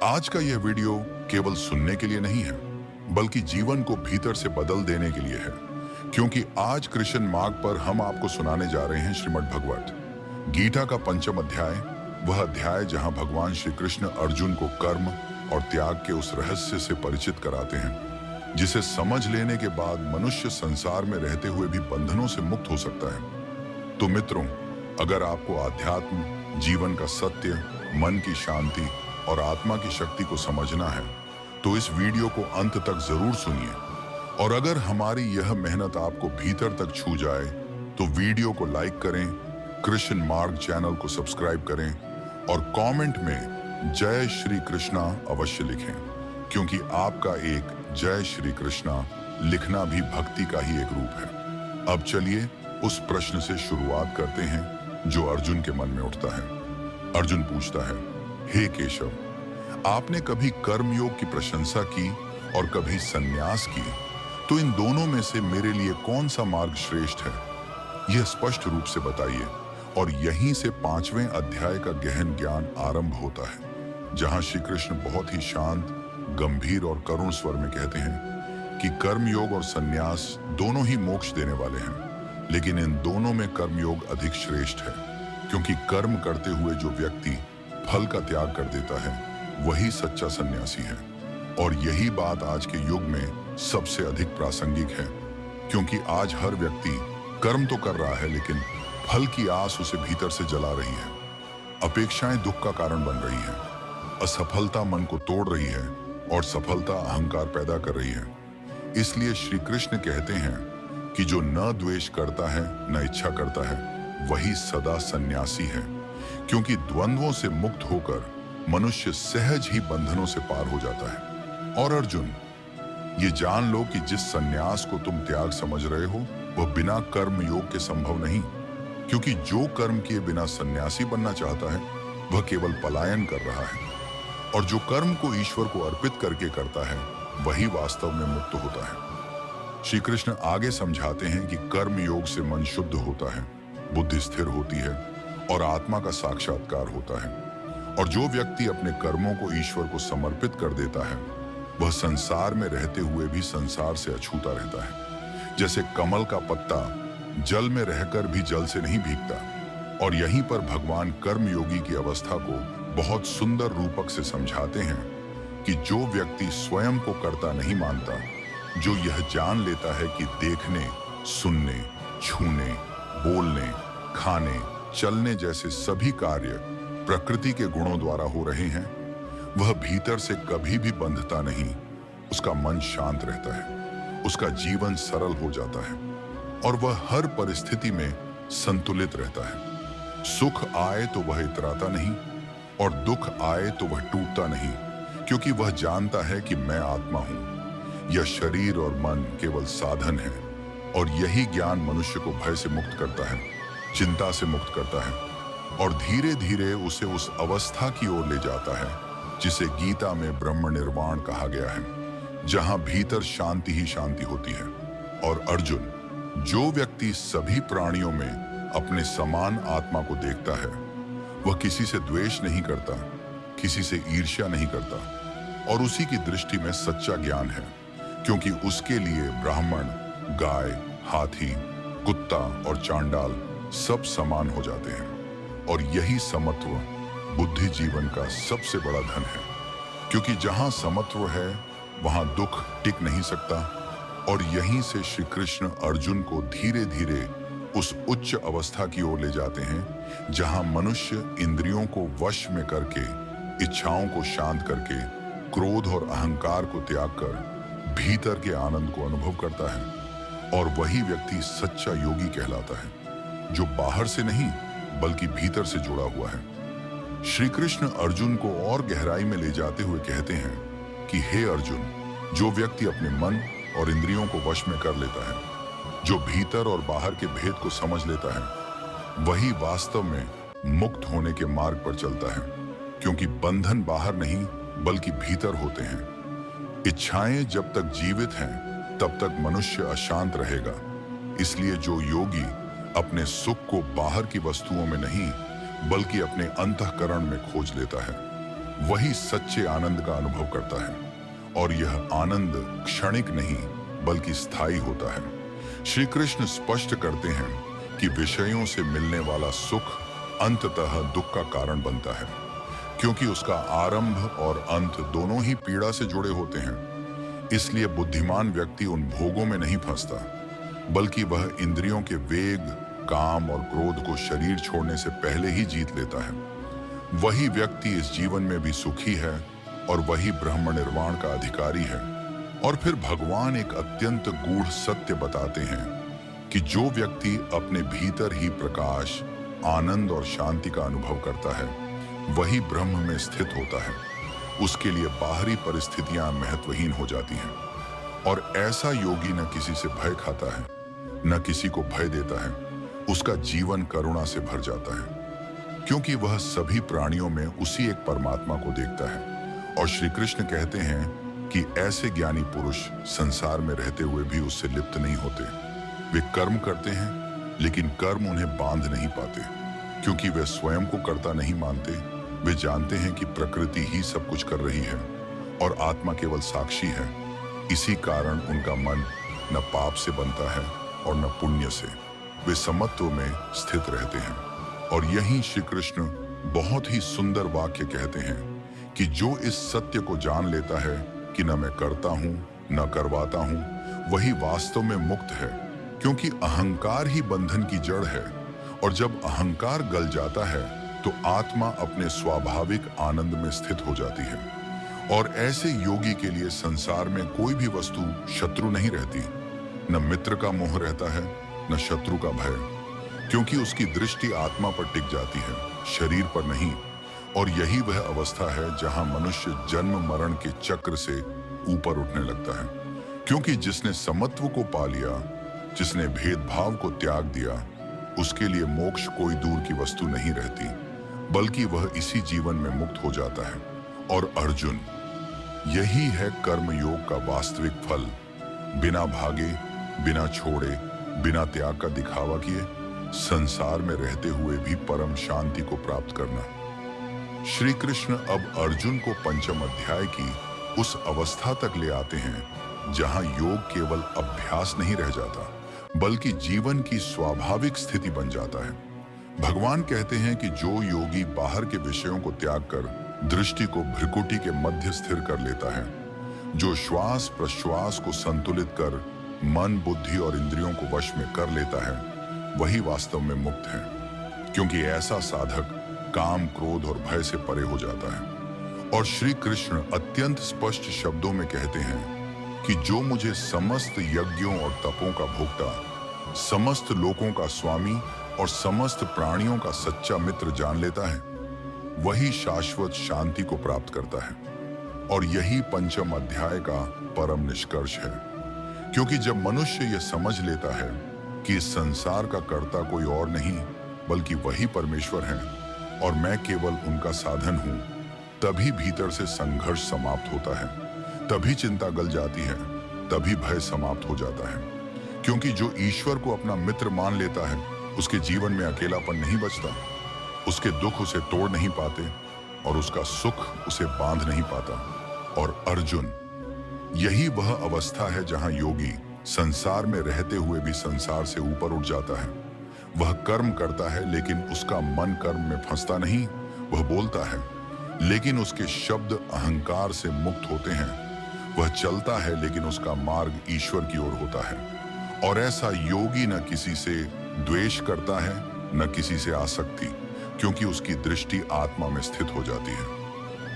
आज का यह वीडियो केवल सुनने के लिए नहीं है, बल्कि जीवन को भीतर से बदल देने के लिए है। क्योंकि आज कृष्ण मार्ग पर हम आपको सुनाने जा रहे हैं श्रीमद् भगवत गीता का पंचम अध्याय, वह अध्याय जहां भगवान श्री कृष्ण अर्जुन को कर्म और त्याग के उस रहस्य से परिचित कराते हैं, जिसे समझ लेने के बाद मनुष्य संसार में रहते हुए भी बंधनों से मुक्त हो सकता है। तो मित्रों, अगर आपको आध्यात्म, जीवन का सत्य, मन की शांति और आत्मा की शक्ति को समझना है, तो इस वीडियो को अंत तक जरूर सुनिए। और अगर हमारी यह मेहनत आपको भीतर तक छू जाए, तो वीडियो को लाइक करें, कृष्ण मार्ग चैनल को सब्सक्राइब करें और कमेंट में जय श्री कृष्णा अवश्य लिखें, क्योंकि आपका एक जय श्री कृष्णा लिखना भी भक्ति का ही एक रूप है। अब चलिए उस प्रश्न से शुरुआत करते हैं जो अर्जुन के मन में उठता है। अर्जुन पूछता है, हे केशव, आपने कभी कर्मयोग की प्रशंसा की और कभी संन्यास की, तो इन दोनों में से मेरे लिए कौन सा मार्ग श्रेष्ठ है, यह स्पष्ट रूप से बताइए। और यहीं से 5वें अध्याय का गहन ज्ञान आरंभ होता है, जहां श्री कृष्ण बहुत ही शांत, गंभीर और करुण स्वर में कहते हैं कि कर्मयोग और संन्यास दोनों ही मोक्ष देने वाले हैं, लेकिन इन दोनों में कर्मयोग अधिक श्रेष्ठ है, क्योंकि कर्म करते हुए जो व्यक्ति फल का त्याग कर देता है, वही सच्चा सन्यासी है। और यही बात आज के युग में सबसे अधिक प्रासंगिक है, क्योंकि आज हर व्यक्ति कर्म तो कर रहा है, लेकिन फल की आस उसे भीतर से जला रही है। अपेक्षाएं दुख का कारण बन रही हैं, असफलता मन को तोड़ रही है और सफलता अहंकार पैदा कर रही है। इसलिए श्री कृष्ण कहते हैं कि जो न द्वेष करता है न इच्छा करता है, वही सदा सन्यासी है, क्योंकि द्वंद्वों से मुक्त होकर मनुष्य सहज ही बंधनों से पार हो जाता है। और अर्जुन, ये जान लो कि जिस सन्यास को तुम त्याग समझ रहे हो, वह बिना कर्म योग के संभव नहीं, क्योंकि जो कर्म किए बिना सन्यासी बनना चाहता है, वह केवल पलायन कर रहा है। और जो कर्म को ईश्वर को अर्पित करके करता है, वही वास्तव में मुक्त होता है। श्री कृष्ण आगे समझाते हैं कि कर्म योग से मन शुद्ध होता है, बुद्धि स्थिर होती है और आत्मा का साक्षात्कार होता है। और जो व्यक्ति अपने कर्मों को ईश्वर को समर्पित कर देता है, वह संसार में रहते हुए भी संसार से अछूता रहता है। जैसे कमल का पत्ता जल में रहकर भी जल से नहीं भीगता। और यहीं पर भगवान कर्मयोगी की अवस्था को बहुत सुंदर रूपक से समझाते हैं कि जो व्यक्ति स्वयं को कर्ता नहीं मानता, जो यह जान लेता है कि देखने, सुनने, छूने, बोलने, खाने, चलने जैसे सभी कार्य प्रकृति के गुणों द्वारा हो रहे हैं, वह भीतर से कभी भी बंधता नहीं। उसका मन शांत रहता है, उसका जीवन सरल हो जाता है और वह हर परिस्थिति में संतुलित रहता है। सुख आए तो वह इतराता नहीं और दुख आए तो वह टूटता नहीं, क्योंकि वह जानता है कि मैं आत्मा हूं। यह शरीर और मन केवल साधन है। और यही ज्ञान मनुष्य को भय से मुक्त करता है, चिंता से मुक्त करता है और धीरे धीरे उसे उस अवस्था की ओर ले जाता है जिसे गीता में ब्रह्म निर्वाण कहा गया है, जहां भीतर शांति ही शांति होती है। और अर्जुन, जो व्यक्ति सभी प्राणियों में अपने समान आत्मा को देखता है, वह किसी से द्वेष नहीं करता, किसी से ईर्ष्या नहीं करता, और उसी की दृष्टि में सच्चा ज्ञान है, क्योंकि उसके लिए ब्राह्मण, गाय, हाथी, कुत्ता और चांडाल सब समान हो जाते हैं। और यही समत्व बुद्धि जीवन का सबसे बड़ा धन है, क्योंकि जहां समत्व है, वहां दुख टिक नहीं सकता। और यहीं से श्री कृष्ण अर्जुन को धीरे धीरे उस उच्च अवस्था की ओर ले जाते हैं, जहां मनुष्य इंद्रियों को वश में करके, इच्छाओं को शांत करके, क्रोध और अहंकार को त्याग कर भीतर के आनंद को अनुभव करता है। और वही व्यक्ति सच्चा योगी कहलाता है, जो बाहर से नहीं बल्कि भीतर से जुड़ा हुआ है। श्री कृष्ण अर्जुन को और गहराई में ले जाते हुए कहते हैं कि हे अर्जुन, जो व्यक्ति अपने मन और इंद्रियों को वश में कर लेता है, जो भीतर और बाहर के भेद को समझ लेता है, वही वास्तव में मुक्त होने के मार्ग पर चलता है, क्योंकि बंधन बाहर नहीं बल्कि भीतर होते हैं। इच्छाएं जब तक जीवित हैं, तब तक मनुष्य अशांत रहेगा। इसलिए जो योगी अपने सुख को बाहर की वस्तुओं में नहीं बल्कि अपने अंतःकरण में खोज लेता है, वही सच्चे आनंद का अनुभव करता है। और यह आनंद क्षणिक नहीं बल्कि स्थायी होता है। श्री कृष्ण स्पष्ट करते हैं कि विषयों से मिलने वाला सुख अंततः दुख का कारण बनता है, क्योंकि उसका आरंभ और अंत दोनों ही पीड़ा से जुड़े होते हैं। इसलिए बुद्धिमान व्यक्ति उन भोगों में नहीं फंसता, बल्कि वह इंद्रियों के वेग, काम और क्रोध को शरीर छोड़ने से पहले ही जीत लेता है। वही व्यक्ति इस जीवन में भी सुखी है और वही ब्रह्म निर्वाण का अधिकारी है। और फिर भगवान एक अत्यंत गूढ़ सत्य बताते हैं कि जो व्यक्ति अपने भीतर ही प्रकाश, आनंद और शांति का अनुभव करता है, वही ब्रह्म में स्थित होता है। उसके लिए बाहरी परिस्थितियां महत्वहीन हो जाती हैं। और ऐसा योगी न किसी से भय खाता है, न किसी को भय देता है। उसका जीवन करुणा से भर जाता है, क्योंकि वह सभी प्राणियों में उसी एक परमात्मा को देखता है। और श्री कृष्ण कहते हैं कि ऐसे ज्ञानी पुरुष संसार में रहते हुए भी उससे लिप्त नहीं होते। वे कर्म करते हैं, लेकिन कर्म उन्हें बांध नहीं पाते, क्योंकि वे स्वयं को कर्ता नहीं मानते। वे जानते हैं कि प्रकृति ही सब कुछ कर रही है और आत्मा केवल साक्षी है। इसी कारण उनका मन न पाप से बनता है और न पुण्य से। वे समत्व में स्थित रहते हैं। और यही श्री कृष्ण बहुत ही सुंदर वाक्य कहते हैं कि जो इस सत्य को जान लेता है कि न मैं करता हूँ न करवाता हूँ, वही वास्तव में मुक्त है, क्योंकि अहंकार ही बंधन की जड़ है। और जब अहंकार गल जाता है तो आत्मा अपने स्वाभाविक आनंद में स्थित हो जाती है। और ऐसे योगी के लिए संसार में कोई भी वस्तु शत्रु नहीं रहती। न मित्र का मोह रहता है, न शत्रु का भय, क्योंकि उसकी दृष्टि आत्मा पर टिक जाती है, शरीर पर नहीं। और यही वह अवस्था है जहां मनुष्य जन्म मरण के चक्र से ऊपर उठने लगता है, क्योंकि जिसने समत्व को पा लिया, जिसने भेदभाव को त्याग दिया, उसके लिए मोक्ष कोई दूर की वस्तु नहीं रहती, बल्कि वह इसी जीवन में मुक्त हो जाता है। और अर्जुन, यही है कर्मयोग का वास्तविक फल। बिना भागे, बिना छोड़े, बिना त्याग का दिखावा किए संसार में रहते हुए भी परम शांति को प्राप्त करना। श्री कृष्ण अब अर्जुन को पंचम अध्याय की उस अवस्था तक ले आते हैं जहां योग केवल अभ्यास नहीं रह जाता, बल्कि जीवन की स्वाभाविक स्थिति बन जाता है। भगवान कहते हैं कि जो योगी बाहर के विषयों को त्याग कर दृष्टि को भ्रिकुटी के मध्य स्थिर कर लेता है, जो श्वास प्रश्वास को संतुलित कर मन, बुद्धि और इंद्रियों को वश में कर लेता है, वही वास्तव में मुक्त है। क्योंकि ऐसा साधक काम, क्रोध और भय से परे हो जाता है। और श्री कृष्ण अत्यंत स्पष्ट शब्दों में कहते हैं कि जो मुझे समस्त यज्ञों और तपों का भोक्ता, समस्त लोकों का स्वामी और समस्त प्राणियों का सच्चा मित्र जान लेता है, वही शाश्वत शांति को प्राप्त करता है। और यही पंचम अध्याय का परम निष्कर्ष है। क्योंकि जब मनुष्य यह समझ लेता है कि इस संसार का कर्ता कोई और नहीं बल्कि वही परमेश्वर है और मैं केवल उनका साधन हूं, तभी भीतर से संघर्ष समाप्त होता है, तभी चिंता गल जाती है, तभी भय समाप्त हो जाता है। क्योंकि जो ईश्वर को अपना मित्र मान लेता है, उसके जीवन में अकेलापन नहीं बचता, उसके दुख उसे तोड़ नहीं पाते और उसका सुख उसे बांध नहीं पाता। और अर्जुन, यही वह अवस्था है जहां योगी संसार में रहते हुए भी संसार से ऊपर उठ जाता है। वह कर्म करता है, लेकिन उसका मन कर्म में फंसता नहीं। वह बोलता है, लेकिन उसके शब्द अहंकार से मुक्त होते हैं। वह चलता है, लेकिन उसका मार्ग ईश्वर की ओर होता है। और ऐसा योगी न किसी से द्वेष करता है, न किसी से आसक्ति, क्योंकि उसकी दृष्टि आत्मा में स्थित हो जाती है।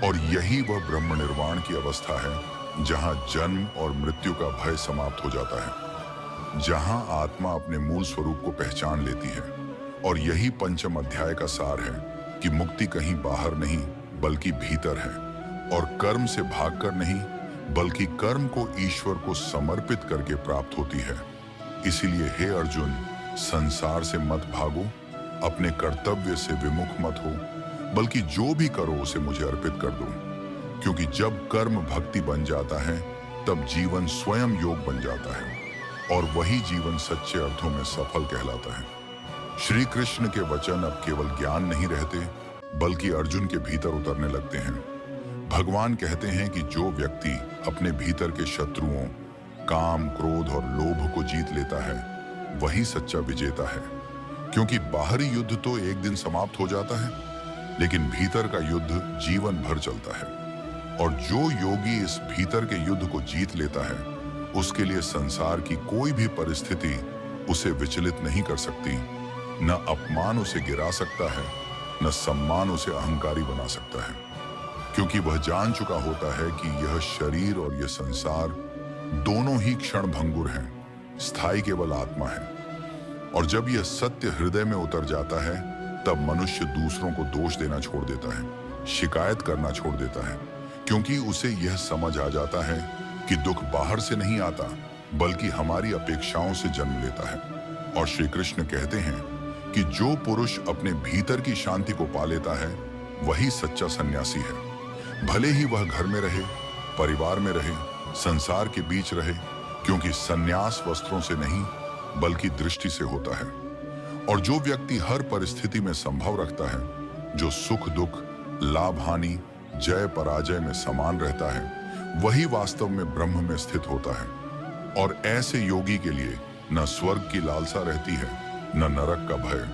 और यही वह ब्रह्म निर्वाण की अवस्था है जहां जन्म और मृत्यु का भय समाप्त हो जाता है, जहां आत्मा अपने मूल स्वरूप को पहचान लेती है। और यही पंचम अध्याय का सार है कि मुक्ति कहीं बाहर नहीं बल्कि भीतर है, और कर्म से भागकर नहीं बल्कि कर्म को ईश्वर को समर्पित करके प्राप्त होती है। इसीलिए हे अर्जुन, संसार से मत भागो, अपने कर्तव्य से विमुख मत हो, बल्कि जो भी करो उसे मुझे अर्पित कर दो। क्योंकि जब कर्म भक्ति बन जाता है, तब जीवन स्वयं योग बन जाता है, और वही जीवन सच्चे अर्थों में सफल कहलाता है। श्री कृष्ण के वचन अब केवल ज्ञान नहीं रहते, बल्कि अर्जुन के भीतर उतरने लगते हैं। भगवान कहते हैं कि जो व्यक्ति अपने भीतर के शत्रुओं, काम, क्रोध और लोभ को जीत लेता है, वही सच्चा विजेता है। क्योंकि बाहरी युद्ध तो एक दिन समाप्त हो जाता है, लेकिन भीतर का युद्ध जीवन भर चलता है। और जो योगी इस भीतर के युद्ध को जीत लेता है, उसके लिए संसार की कोई भी परिस्थिति उसे विचलित नहीं कर सकती। न अपमान उसे गिरा सकता है, न सम्मान उसे अहंकारी बना सकता है। क्योंकि वह जान चुका होता है कि यह शरीर और यह संसार दोनों ही क्षण भंगुर हैं, स्थायी केवल आत्मा है। और जब यह सत्य हृदय में उतर जाता है, तब मनुष्य दूसरों को दोष देना छोड़ देता है, शिकायत करना छोड़ देता है, क्योंकि उसे यह समझ आ जाता है कि दुख बाहर से नहीं आता, बल्कि हमारी अपेक्षाओं से जन्म लेता है। और श्री कृष्ण कहते हैं कि जो पुरुष अपने भीतर की शांति को पा लेता है, वही सच्चा सन्यासी है। भले ही वह घर में रहे, परिवार में रहे, संसार के बीच रहे, क्योंकि सन्यास वस्त्रों से नहीं बल्कि दृष्टि से होता है। और जो व्यक्ति हर परिस्थिति में संभव रखता है, जो सुख दुख, लाभ हानि, जय पराजय में समान रहता है, वही वास्तव में ब्रह्म में स्थित होता है। और ऐसे योगी के लिए न स्वर्ग की लालसा रहती है, न नरक का भय,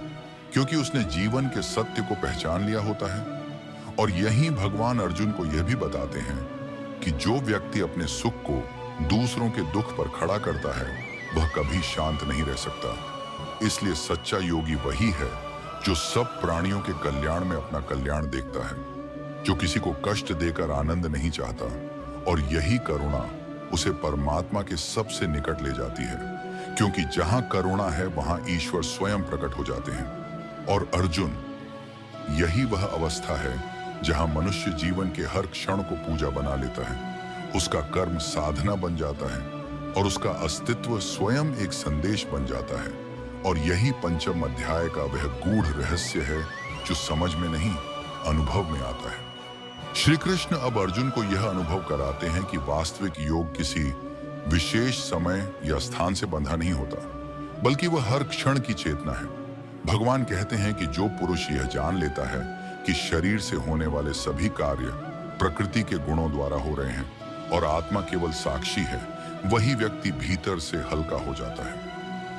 क्योंकि उसने जीवन के सत्य को पहचान लिया होता है। और यही भगवान अर्जुन को यह भी बताते हैं कि जो व्यक्ति अपने सुख को दूसरों के दुख पर खड़ा करता है, वह कभी शांत नहीं रह सकता। इसलिए सच्चा योगी वही है जो सब प्राणियों के कल्याण में अपना कल्याण देखता है, जो किसी को कष्ट देकर आनंद नहीं चाहता। और यही करुणा उसे परमात्मा के सबसे निकट ले जाती है, क्योंकि जहां करुणा है वहां ईश्वर स्वयं प्रकट हो जाते हैं। और अर्जुन, यही वह अवस्था है जहां मनुष्य जीवन के हर क्षण को पूजा बना लेता है, उसका कर्म साधना बन जाता है और उसका अस्तित्व स्वयं एक संदेश बन जाता है। और यही पंचम अध्याय का वह गूढ़ रहस्य है जो समझ में नहीं, अनुभव में आता है। श्री कृष्ण अब अर्जुन को यह अनुभव कराते हैं कि वास्तविक योग किसी विशेष समय या स्थान से बंधा नहीं होता, बल्कि वह हर क्षण की चेतना है। भगवान कहते हैं कि जो पुरुष यह जान लेता है कि शरीर से होने वाले सभी कार्य प्रकृति के गुणों द्वारा हो रहे हैं और आत्मा केवल साक्षी है, वही व्यक्ति भीतर से हल्का हो जाता है,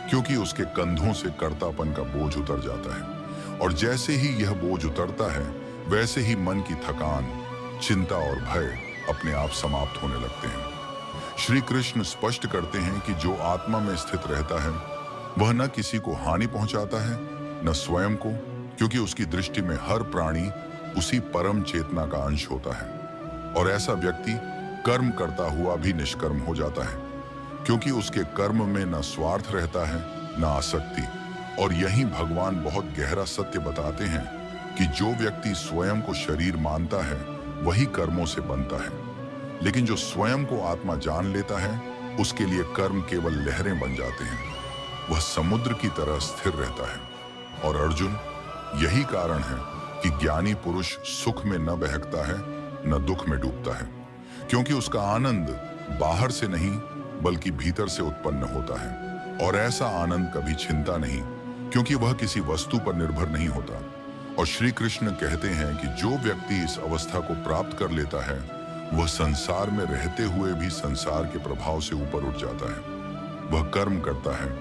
क्योंकि उसके कंधों से कर्तापन का बोझ उतर जाता है। और जैसे ही यह बोझ उतरता है, वैसे ही मन की थकान, चिंता और भय अपने आप समाप्त होने लगते हैं। श्री कृष्ण स्पष्ट करते हैं कि जो आत्मा में स्थित रहता है, वह न किसी को हानि पहुंचाता है, न स्वयं को, क्योंकि उसकी दृष्टि में हर प्राणी उसी परम चेतना का अंश होता है। और ऐसा व्यक्ति कर्म करता हुआ भी निष्कर्म हो जाता है, क्योंकि उसके कर्म में न स्वार्थ रहता है, न आसक्ति। और यही भगवान बहुत गहरा सत्य बताते हैं कि जो व्यक्ति स्वयं को शरीर मानता है, वही कर्मों से बनता है, लेकिन जो स्वयं को आत्मा जान लेता है, उसके लिए कर्म केवल लहरें बन जाते हैं। वह समुद्र की तरह स्थिर रहता है। और अर्जुन, यही कारण है कि ज्ञानी पुरुष सुख में न बहकता है, न दुख में डूबता है, क्योंकि उसका आनंद बाहर से नहीं बल्कि भीतर से उत्पन्न होता है। और ऐसा आनंद कभी छिनता नहीं, क्योंकि वह किसी वस्तु पर निर्भर नहीं होता। और श्री कृष्ण कहते हैं कि जो व्यक्ति इस अवस्था को प्राप्त कर लेता है, वह संसार में रहते हुए भी संसार के प्रभाव से ऊपर उठ जाता है। वह कर्म करता है,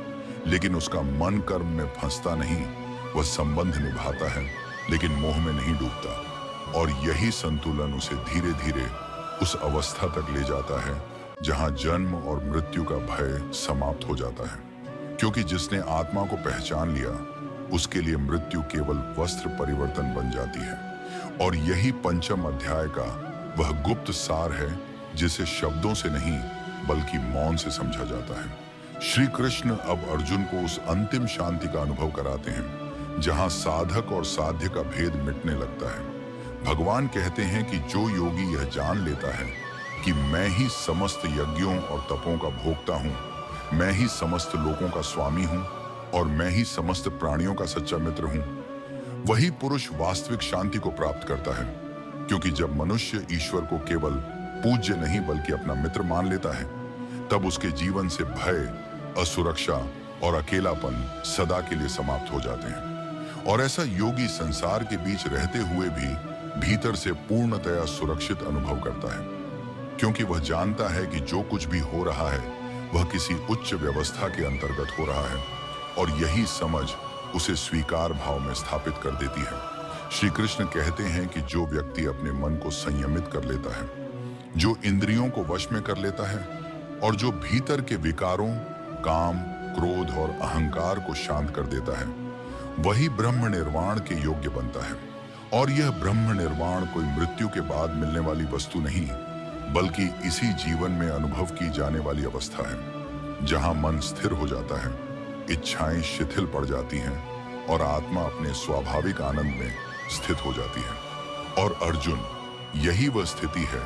लेकिन उसका मन कर्म में फंसता नहीं। वह संबंध निभाता है, लेकिन मोह में नहीं डूबता। और यही संतुलन उसे धीरे धीरे उस अवस्था तक ले जाता है जहां जन्म और मृत्यु का भय समाप्त हो जाता है। क्योंकि जिसने आत्मा को पहचान लिया, उसके लिए मृत्यु केवल वस्त्र परिवर्तन बन जाती है। और यही पंचम अध्याय का वह गुप्त सार है, जिसे शब्दों से नहीं बल्कि मौन से समझा जाता है। श्री कृष्ण अब अर्जुन को उस अंतिम शांति का अनुभव कराते हैं, जहां साधक और साध्य का भेद मिटने लगता है। भगवान कहते हैं कि जो योगी यह जान लेता है कि मैं ही समस्त यज्ञों और तपों का भोक्ता हूँ, मैं ही समस्त लोगों का स्वामी हूँ और मैं ही समस्त प्राणियों का सच्चा मित्र हूँ, वही पुरुष वास्तविक शांति को प्राप्त करता है। क्योंकि जब मनुष्य ईश्वर को केवल पूज्य नहीं बल्कि अपना मित्र मान लेता है, तब उसके जीवन से भय, असुरक्षा और अकेलापन सदा के लिए समाप्त हो जाते हैं। और ऐसा योगी संसार के बीच रहते हुए भी भीतर से पूर्णतया सुरक्षित अनुभव करता है, क्योंकि वह जानता है कि जो कुछ भी हो रहा है वह किसी उच्च व्यवस्था के अंतर्गत हो रहा है, और यही समझ उसे स्वीकार भाव में स्थापित कर देती है। श्री कृष्ण कहते हैं कि जो व्यक्ति अपने मन को संयमित कर लेता है, जो इंद्रियों को वश में कर लेता है और जो भीतर के विकारों, काम, क्रोध और अहंकार को शांत कर देता है, वही ब्रह्म निर्वाण के योग्य बनता है। और यह ब्रह्म निर्वाण कोई मृत्यु के बाद मिलने वाली वस्तु नहीं, बल्कि इसी जीवन में अनुभव की जाने वाली अवस्था है, जहां मन स्थिर हो जाता है, इच्छाएं शिथिल पड़ जाती हैं और आत्मा अपने स्वाभाविक आनंद में स्थित हो जाती है। और अर्जुन, यही वह स्थिति है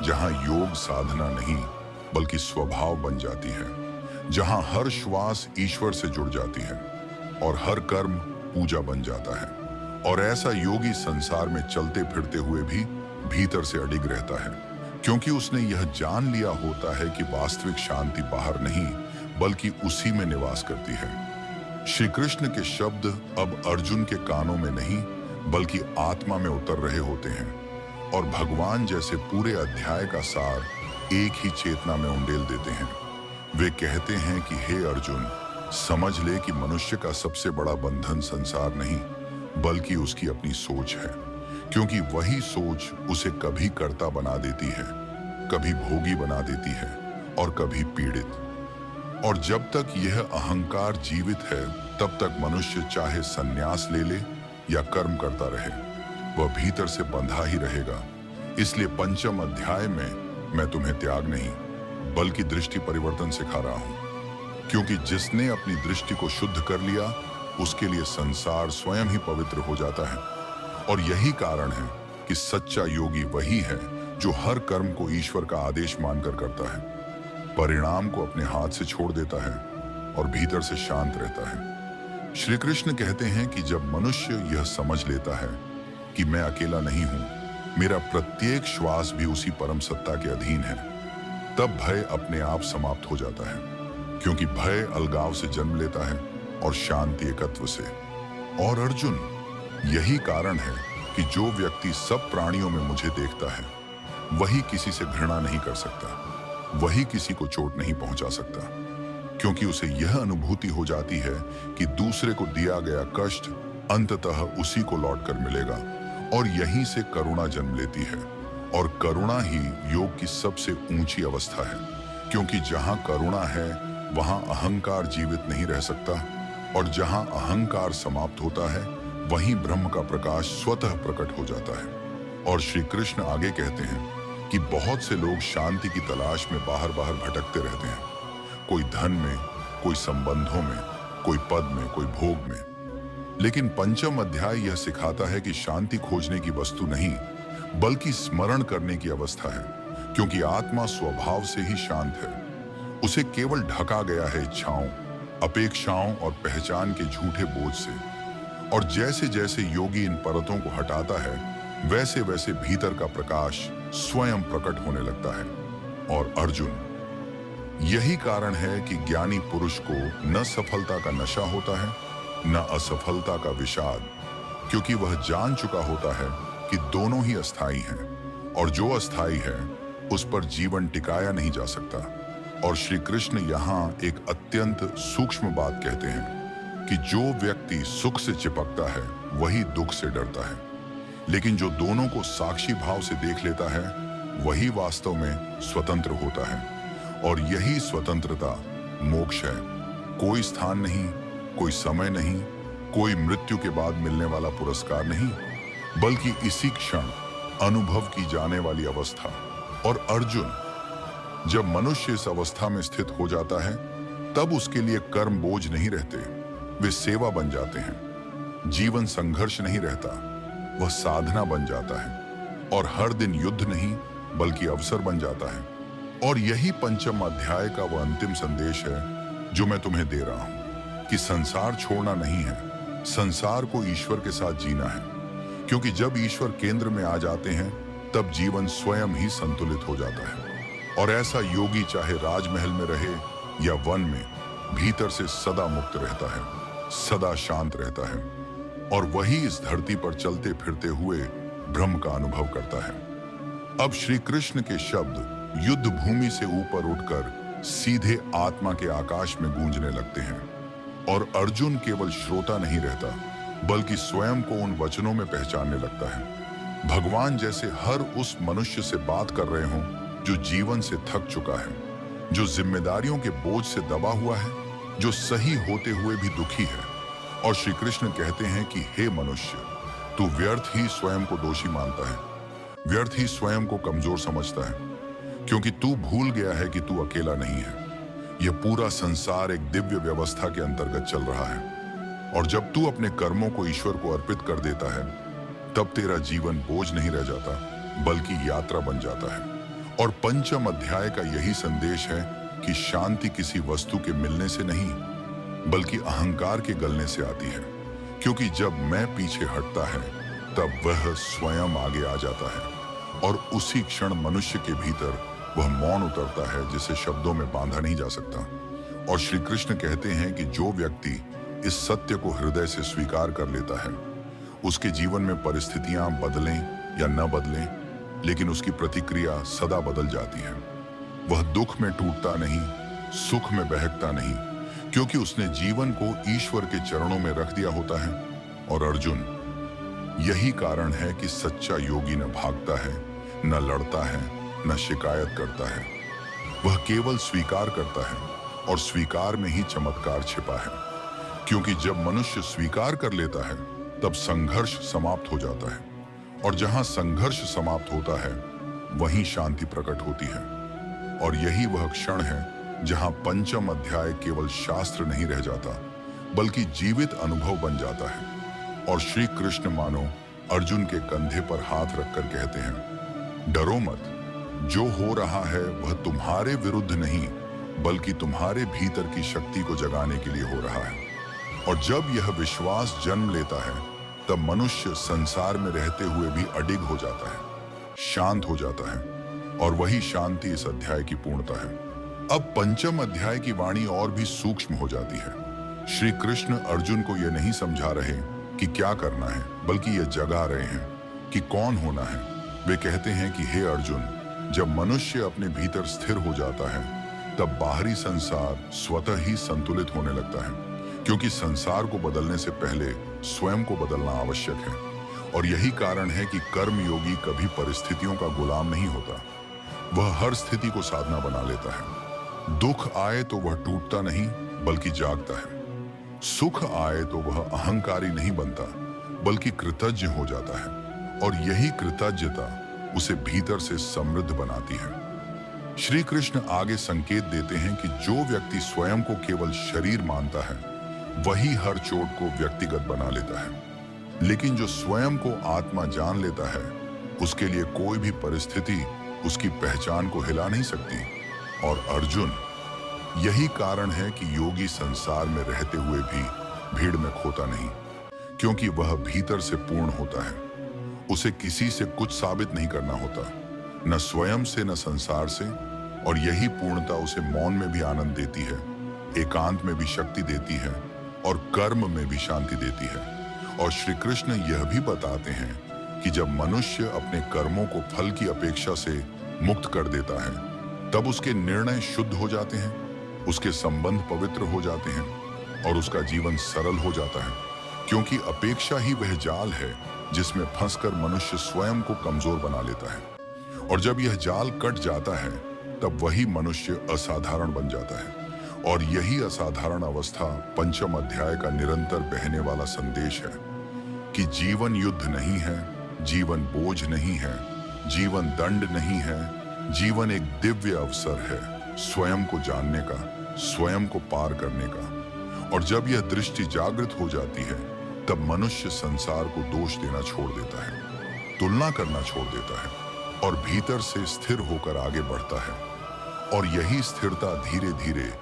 जहां योग साधना नहीं बल्कि स्वभाव बन जाती है, जहां हर श्वास ईश्वर से जुड़ जाती है और हर कर्म पूजा बन जाता है। और ऐसा योगी संसार में चलते फिरते हुए भी भीतर से अडिग रहता है, क्योंकि उसने यह जान लिया होता है कि वास्तविक शांति बाहर नहीं बल्कि उसी में निवास करती है। श्री कृष्ण के शब्द अब अर्जुन के कानों में नहीं बल्कि आत्मा में उतर रहे होते हैं, और भगवान जैसे पूरे अध्याय का सार एक ही चेतना में उंडेल देते हैं। वे कहते हैं कि हे अर्जुन, समझ ले कि मनुष्य का सबसे बड़ा बंधन संसार नहीं बल्कि उसकी अपनी सोच है, क्योंकि वही सोच उसे कभी कर्ता बना देती है, कभी भोगी बना देती है और कभी पीड़ित। और जब तक यह अहंकार जीवित है तब तक मनुष्य चाहे संन्यास ले ले या कर्म करता रहे, वह भीतर से बंधा ही रहेगा। इसलिए पंचम अध्याय में मैं तुम्हें त्याग नहीं बल्कि दृष्टि परिवर्तन सिखा रहा हूं, क्योंकि जिसने अपनी दृष्टि को शुद्ध कर लिया उसके लिए संसार स्वयं ही पवित्र हो जाता है। और यही कारण है कि सच्चा योगी वही है जो हर कर्म को ईश्वर का आदेश मानकर करता है, परिणाम को अपने हाथ से छोड़ देता है और भीतर से शांत रहता है। श्री कृष्ण कहते हैं कि जब मनुष्य यह समझ लेता है कि मैं अकेला नहीं हूं, मेरा प्रत्येक श्वास भी उसी परम सत्ता के अधीन है, तब भय अपने आप समाप्त हो जाता है, क्योंकि भय अलगाव से जन्म लेता है और शांति एकत्व से। और अर्जुन, यही कारण है कि जो व्यक्ति सब प्राणियों में मुझे देखता है वही किसी से घृणा नहीं कर सकता, वही किसी को चोट नहीं पहुंचा सकता, क्योंकि उसे यह अनुभूति हो जाती है कि दूसरे को दिया गया कष्ट अंततः उसी को लौटकर मिलेगा। और यहीं से करुणा जन्म लेती है, और करुणा ही योग की सबसे ऊंची अवस्था है, क्योंकि जहां करुणा है वहां अहंकार जीवित नहीं रह सकता, और जहां अहंकार समाप्त होता है वहीं ब्रह्म का प्रकाश स्वतः प्रकट हो जाता है। और श्री कृष्ण आगे कहते हैं कि बहुत से लोग शांति की तलाश में बाहर बाहर भटकते रहते हैं, कोई धन में, कोई संबंधों में, कोई पद में, कोई भोग में। लेकिन पंचम अध्याय यह सिखाता है कि शांति खोजने की वस्तु नहीं बल्कि स्मरण करने की अवस्था है, क्योंकि आत्मा स्वभाव से ही शांत है। उसे केवल ढका गया है इच्छाओं, अपेक्षाओं और पहचान के झूठे बोझ से। और जैसे जैसे योगी इन परतों को हटाता है वैसे वैसे भीतर का प्रकाश स्वयं प्रकट होने लगता है। और अर्जुन, यही कारण है कि ज्ञानी पुरुष को न सफलता का नशा होता है न असफलता का विषाद, क्योंकि वह जान चुका होता है कि दोनों ही अस्थाई हैं, और जो अस्थाई है उस पर जीवन टिकाया नहीं जा सकता। और श्री कृष्ण यहाँ एक अत्यंत सूक्ष्म बात कहते हैं कि जो व्यक्ति सुख से चिपकता है वही दुख से डरता है, लेकिन जो दोनों को साक्षी भाव से देख लेता है वही वास्तव में स्वतंत्र होता है। और यही स्वतंत्रता मोक्ष है। कोई स्थान नहीं, कोई समय नहीं, कोई मृत्यु के बाद मिलने वाला पुरस्कार नहीं, बल्कि इसी क्षण अनुभव की जाने वाली अवस्था। और अर्जुन, जब मनुष्य इस अवस्था में स्थित हो जाता है तब उसके लिए कर्म बोझ नहीं रहते, वे सेवा बन जाते हैं। जीवन संघर्ष नहीं रहता, वह साधना बन जाता है, और हर दिन युद्ध नहीं बल्कि अवसर बन जाता है। और यही पंचम अध्याय का वह अंतिम संदेश है जो मैं तुम्हें दे रहा हूं, कि संसार छोड़ना नहीं है, संसार को ईश्वर के साथ जीना है, क्योंकि जब ईश्वर केंद्र में आ जाते हैं तब जीवन स्वयं ही संतुलित हो जाता है। और ऐसा योगी चाहे राजमहल में रहे या वन में, भीतर से सदा मुक्त रहता है, सदा शांत रहता है। और वही इस धरती पर चलते फिरते हुए भ्रम का अनुभव करता है। अब श्री कृष्ण के शब्द युद्ध भूमि से ऊपर उठकर सीधे आत्मा के आकाश में गूंजने लगते हैं और अर्जुन केवल श्रोता नहीं रहता बल्कि स्वयं को उन वचनों में पहचानने लगता है। भगवान जैसे हर उस मनुष्य से बात कर रहे हों जो जीवन से थक चुका है, जो जिम्मेदारियों के बोझ से दबा हुआ है, जो सही होते हुए भी दुखी है। और श्री कृष्ण कहते हैं कि हे मनुष्य, तू व्यर्थ ही स्वयं को दोषी मानता है, व्यर्थ ही स्वयं को कमजोर समझता है, क्योंकि तू भूल गया है कि तू अकेला नहीं है। यह पूरा संसार एक दिव्य व्यवस्था के अंतर्गत चल रहा है और जब तू अपने कर्मों को ईश्वर को अर्पित कर देता है तब तेरा जीवन बोझ नहीं रह जाता बल्कि यात्रा बन जाता है। और पंचम अध्याय का यही संदेश है कि शांति किसी वस्तु के मिलने से नहीं बल्कि अहंकार के गलने से आती है, क्योंकि जब मैं पीछे हटता है तब वह स्वयं आगे आ जाता है और उसी क्षण मनुष्य के भीतर वह मौन उतरता है जिसे शब्दों में बांधा नहीं जा सकता। और श्री कृष्ण कहते हैं कि जो व्यक्ति इस सत्य को हृदय से स्वीकार कर लेता है उसके जीवन में परिस्थितियां बदलें या न बदलें, लेकिन उसकी प्रतिक्रिया सदा बदल जाती है। वह दुख में टूटता नहीं, सुख में बहकता नहीं, क्योंकि उसने जीवन को ईश्वर के चरणों में रख दिया होता है। और अर्जुन, यही कारण है कि सच्चा योगी न भागता है, न लड़ता है, न शिकायत करता है। वह केवल स्वीकार करता है और स्वीकार में ही चमत्कार छिपा है, क्योंकि जब मनुष्य स्वीकार कर लेता है तब संघर्ष समाप्त हो जाता है और जहां संघर्ष समाप्त होता है वहीं शांति प्रकट होती है। और यही वह क्षण है जहां पंचम अध्याय केवल शास्त्र नहीं रह जाता बल्कि जीवित अनुभव बन जाता है। और श्री कृष्ण मानो अर्जुन के कंधे पर हाथ रखकर कहते हैं, डरो मत, जो हो रहा है वह तुम्हारे विरुद्ध नहीं बल्कि तुम्हारे भीतर की शक्ति को जगाने के लिए हो रहा है। और जब यह विश्वास जन्म लेता है तब मनुष्य संसार में रहते हुए भी अडिग हो जाता है, शांत हो जाता है, और वही शांति इस अध्याय की पूर्णता है। अब पंचम अध्याय की वाणी और भी सूक्ष्म हो जाती है। श्री कृष्ण अर्जुन को यह नहीं समझा रहे कि क्या करना है बल्कि यह जगा रहे हैं कि कौन होना है। वे कहते हैं कि हे अर्जुन, जब मनुष्य अपने भीतर स्थिर हो जाता है तब बाहरी संसार स्वतः ही संतुलित होने लगता है, क्योंकि संसार को बदलने से पहले स्वयं को बदलना आवश्यक है। और यही कारण है कि कर्म योगी कभी परिस्थितियों का गुलाम नहीं होता, वह हर स्थिति को साधना बना लेता है। दुख आए तो वह टूटता नहीं बल्कि जागता है, सुख आए तो वह अहंकारी नहीं बनता बल्कि कृतज्ञ हो जाता है, और यही कृतज्ञता उसे भीतर से समृद्ध बनाती है। श्री कृष्ण आगे संकेत देते हैं कि जो व्यक्ति स्वयं को केवल शरीर मानता है वही हर चोट को व्यक्तिगत बना लेता है, लेकिन जो स्वयं को आत्मा जान लेता है उसके लिए कोई भी परिस्थिति उसकी पहचान को हिला नहीं सकती। और अर्जुन, यही कारण है कि योगी संसार में रहते हुए भी भीड़ में खोता नहीं, क्योंकि वह भीतर से पूर्ण होता है। उसे किसी से कुछ साबित नहीं करना होता, न स्वयं से न संसार से, और यही पूर्णता उसे मौन में भी आनंद देती है, एकांत में भी शक्ति देती है और कर्म में भी शांति देती है। और श्री कृष्ण यह भी बताते हैं कि जब मनुष्य अपने कर्मों को फल की अपेक्षा से मुक्त कर देता है तब उसके निर्णय शुद्ध हो जाते हैं, उसके संबंध पवित्र हो जाते हैं और उसका जीवन सरल हो जाता है, क्योंकि अपेक्षा ही वह जाल है जिसमें फंसकर मनुष्य स्वयं को कमजोर बना लेता है। और जब यह जाल कट जाता है तब वही मनुष्य असाधारण बन जाता है। और यही असाधारण अवस्था पंचम अध्याय का निरंतर बहने वाला संदेश है कि जीवन युद्ध नहीं है, जीवन बोझ नहीं है, जीवन दंड नहीं है, जीवन एक दिव्य अवसर है स्वयं को जानने का, स्वयं को पार करने का। और जब यह दृष्टि जागृत हो जाती है तब मनुष्य संसार को दोष देना छोड़ देता है, तुलना करना छोड़ देता है और भीतर से स्थिर होकर आगे बढ़ता है। और यही स्थिरता धीरे धीरे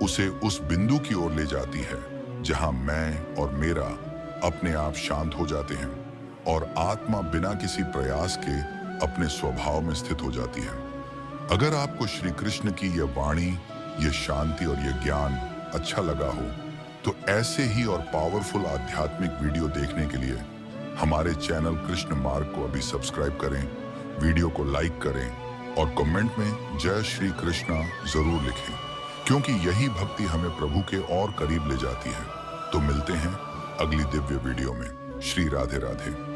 उसे उस बिंदु की ओर ले जाती है जहां मैं और मेरा अपने आप शांत हो जाते हैं और आत्मा बिना किसी प्रयास के अपने स्वभाव में स्थित हो जाती है। अगर आपको श्री कृष्ण की यह वाणी, यह शांति और यह ज्ञान अच्छा लगा हो तो ऐसे ही और पावरफुल आध्यात्मिक वीडियो देखने के लिए हमारे चैनल कृष्ण मार्ग को अभी सब्सक्राइब करें, वीडियो को लाइक करें और कमेंट में जय श्री कृष्णा जरूर लिखें, क्योंकि यही भक्ति हमें प्रभु के और करीब ले जाती है। तो मिलते हैं अगली दिव्य वीडियो में। श्री राधे राधे।